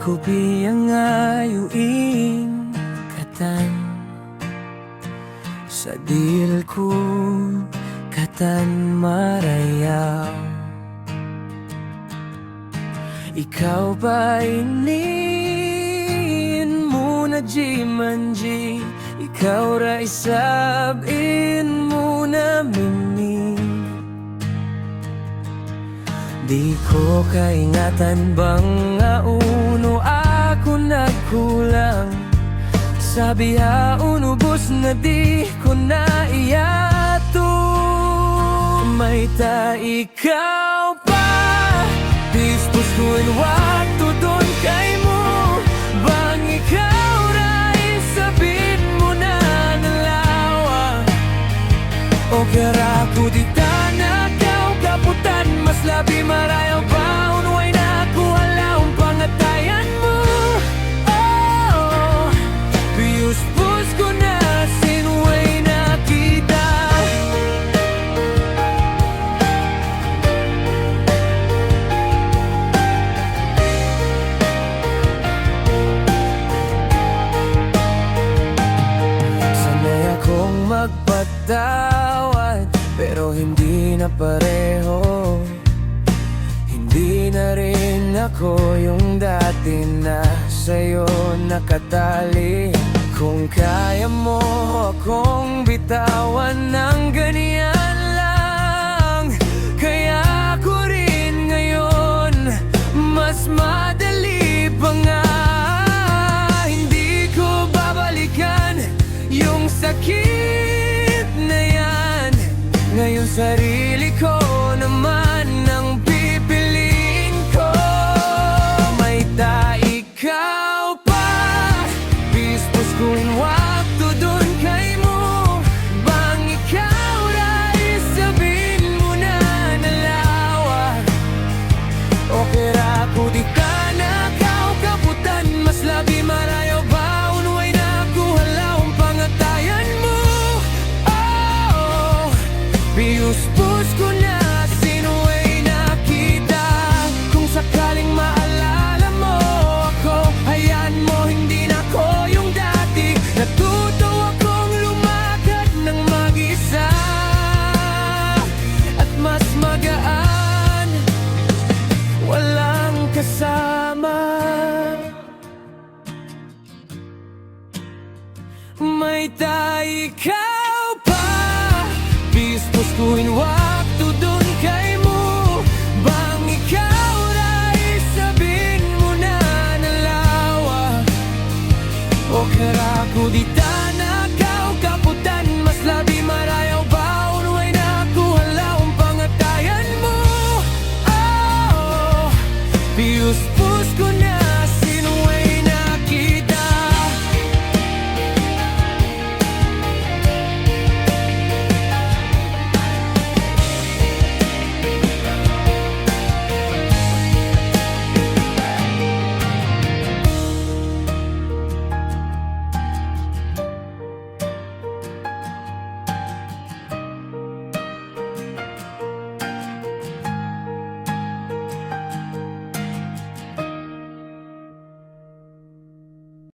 ko biyang ayuin katan sa dil ko katan marayaw. Ikaw ba inin mo na di man di, ikaw ra isabin mo na mimi. Di ko kaingatan bang nga uno ako nagkulang, sabi unubos na di ko na iyato. May ta ikaw pa dispos ko'y wakto doon kay mo, bang ikaw ra isabin mo na nalawa. O kara ko di tanakaw kaputan, mas labi marayaw baon, way na ako alaong pangatayan mo. Oh, piyus-pus ko na sinway na kita. Sanay akong magpatawad, pero hindi na pareho. Hindi na rin ako yung dati na sa'yo nakatali. Kung kaya mo akong bitawan ng ganyan lang, kaya ko rin ngayon mas madali pa nga. Hindi ko babalikan yung sakit na yan. Ngayon sarili ko naman ang pipiliin ko. May ta ikaw pa dispos ko'y wakto doon kay mo, bang ikaw ra isabin mo na nalawa. O kera ko di tanakaw kaputan, mas labi marayaw baon, way na ako halawang pangatayan mo. Oh, piyus-pus ko na sinway na kita. Kung sakaling maalala mo ako, hayaan mo hindi na ako yung dati. Natuto akong lumakad ng mag-isa at mas magaan, walang kasama. May ta ikaw pa dispos ko'y wakto doon kay mo, bang ikaw ra isabin mo na nalawa. O kara ko di